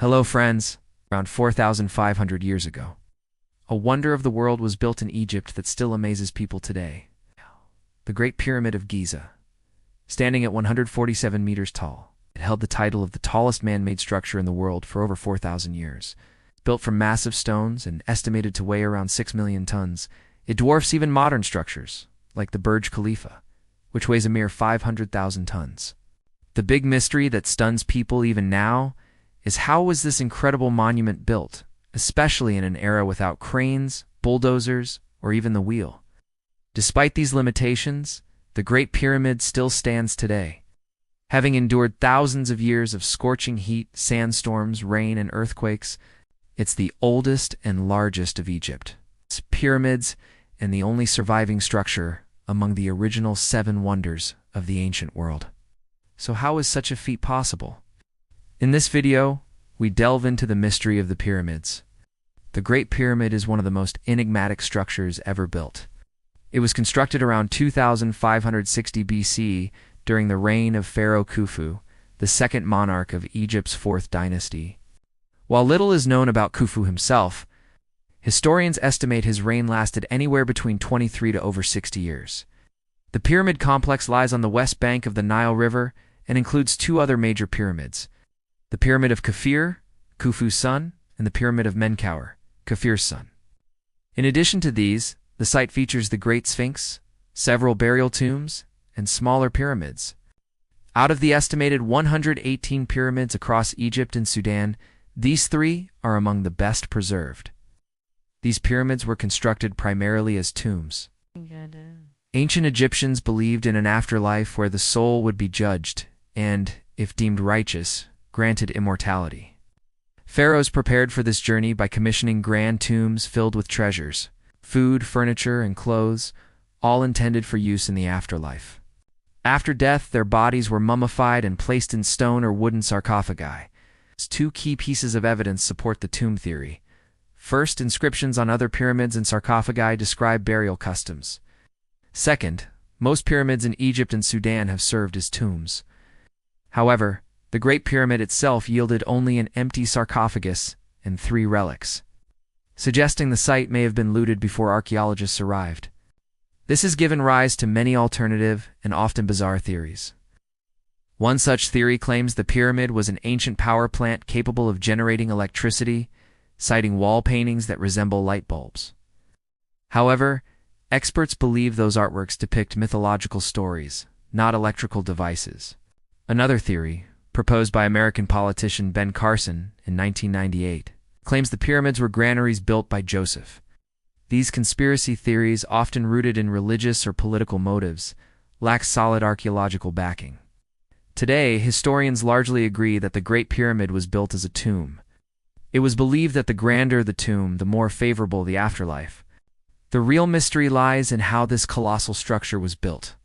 Hello, friends. Around 4,500 years ago, a wonder of the world was built in Egypt that still amazes people today. The Great Pyramid of Giza. Standing at 147 meters tall, it held the title of the tallest man-made structure in the world for over 4,000 years. Built from massive stones and estimated to weigh around 6 million tons, it dwarfs even modern structures, like the Burj Khalifa, which weighs a mere 500,000 tons. The big mystery that stuns people even now is how was this incredible monument built, especially in an era without cranes, bulldozers, or even the wheel. Despite these limitations, the Great Pyramid still stands today. Having endured thousands of years of scorching heat, sandstorms, rain, and earthquakes, it's the oldest and largest of Egypt's pyramids and the only surviving structure among the original 7 wonders of the ancient world. So how is such a feat possible? In this video, we delve into the mystery of the pyramids. The Great Pyramid is one of the most enigmatic structures ever built. It was constructed around 2560 BC during the reign of Pharaoh Khufu, the second monarch of Egypt's 4th dynasty. While little is known about Khufu himself, historians estimate his reign lasted anywhere between 23 to over 60 years. The pyramid complex lies on the west bank of the Nile River and includes 2 other major pyramids: the Pyramid of Khafre, Khufu's son, and the Pyramid of Menkaure, Khafre's son. In addition to these, the site features the Great Sphinx, several burial tombs, and smaller pyramids. Out of the estimated 118 pyramids across Egypt and Sudan, these 3 are among the best preserved. These pyramids were constructed primarily as tombs. Ancient Egyptians believed in an afterlife where the soul would be judged and, if deemed righteous, granted immortality. Pharaohs prepared for this journey by commissioning grand tombs filled with treasures, food, furniture, and clothes, all intended for use in the afterlife. After death, their bodies were mummified and placed in stone or wooden sarcophagi. 2 key pieces of evidence support the tomb theory. First, inscriptions on other pyramids and sarcophagi describe burial customs. Second, most pyramids in Egypt and Sudan have served as tombs. However, the Great Pyramid itself yielded only an empty sarcophagus and 3 relics, suggesting the site may have been looted before archaeologists arrived. This has given rise to many alternative and often bizarre theories. One such theory claims the pyramid was an ancient power plant capable of generating electricity, citing wall paintings that resemble light bulbs. However, experts believe those artworks depict mythological stories, not electrical devices. Another theory, proposed by American politician Ben Carson in 1998, claims the pyramids were granaries built by Joseph. These conspiracy theories, often rooted in religious or political motives, lack solid archaeological backing. Today, historians largely agree that the Great Pyramid was built as a tomb. It was believed that the grander the tomb, the more favorable the afterlife. The real mystery lies in how this colossal structure was built.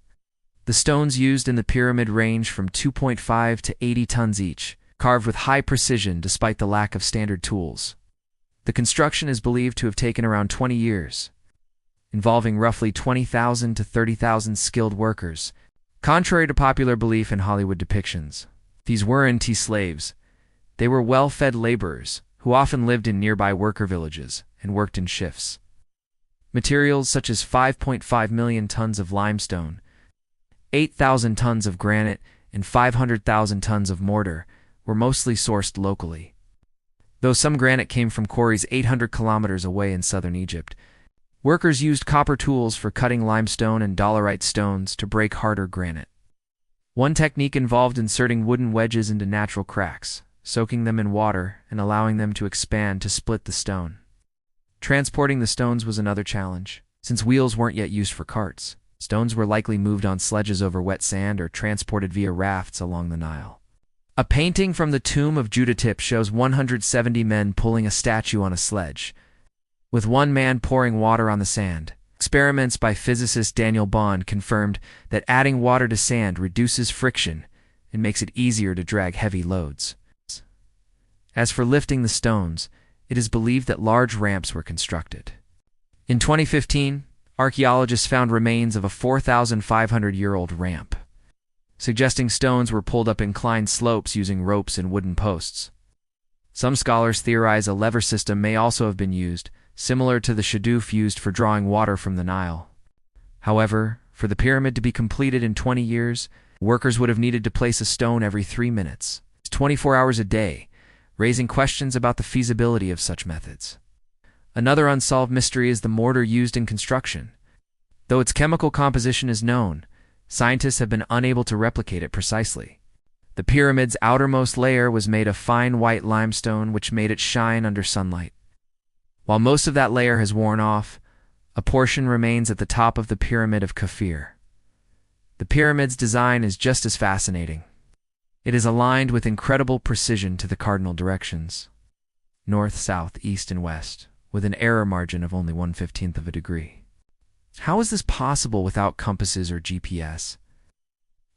The stones used in the pyramid range from 2.5 to 80 tons each, carved with high precision despite the lack of standard tools. The construction is believed to have taken around 20 years, involving roughly 20,000 to 30,000 skilled workers. Contrary to popular belief in Hollywood depictions, these weren't slaves. They were well-fed laborers who often lived in nearby worker villages and worked in shifts. Materials such as 5.5 million tons of limestone, 8,000 tons of granite, and 500,000 tons of mortar were mostly sourced locally. Though some granite came from quarries 800 kilometers away in southern Egypt, workers used copper tools for cutting limestone and dolerite stones to break harder granite. One technique involved inserting wooden wedges into natural cracks, soaking them in water and allowing them to expand to split the stone. Transporting the stones was another challenge. Since wheels weren't yet used for carts, stones were likely moved on sledges over wet sand or transported via rafts along the Nile. A painting from the tomb of Juditip shows 170 men pulling a statue on a sledge, with one man pouring water on the sand. Experiments by physicist Daniel Bond confirmed that adding water to sand reduces friction and makes it easier to drag heavy loads. As for lifting the stones, it is believed that large ramps were constructed. In 2015, archaeologists found remains of a 4,500-year-old ramp, suggesting stones were pulled up inclined slopes using ropes and wooden posts. Some scholars theorize a lever system may also have been used, similar to the shadoof used for drawing water from the Nile. However, for the pyramid to be completed in 20 years, workers would have needed to place a stone every 3 minutes, 24 hours a day, raising questions about the feasibility of such methods. Another unsolved mystery is the mortar used in construction. Though its chemical composition is known, scientists have been unable to replicate it precisely. The pyramid's outermost layer was made of fine white limestone which made it shine under sunlight. While most of that layer has worn off, a portion remains at the top of the Pyramid of Kafir. The pyramid's design is just as fascinating. It is aligned with incredible precision to the cardinal directions: north, south, east, and west, with an error margin of only 1/15 of a degree. How is this possible without compasses or GPS?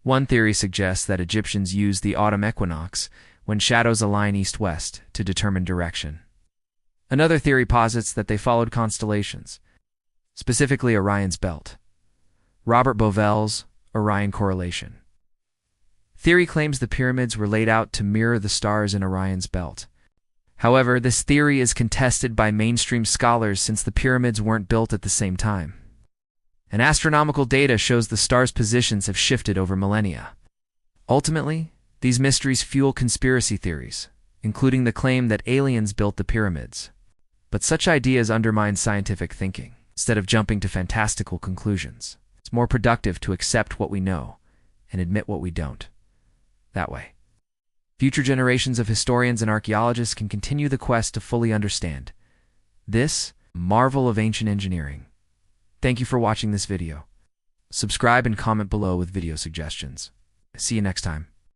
One theory suggests that Egyptians used the autumn equinox, when shadows align east-west, to determine direction. Another theory posits that they followed constellations, specifically Orion's belt. Robert Bovell's Orion correlation theory claims the pyramids were laid out to mirror the stars in Orion's belt. However, this theory is contested by mainstream scholars since the pyramids weren't built at the same time. And astronomical data shows the stars' positions have shifted over millennia. Ultimately, these mysteries fuel conspiracy theories, including the claim that aliens built the pyramids. But such ideas undermine scientific thinking. Instead of jumping to fantastical conclusions, it's more productive to accept what we know and admit what we don't. That way, future generations of historians and archaeologists can continue the quest to fully understand this marvel of ancient engineering. Thank you for watching this video. Subscribe and comment below with video suggestions. See you next time.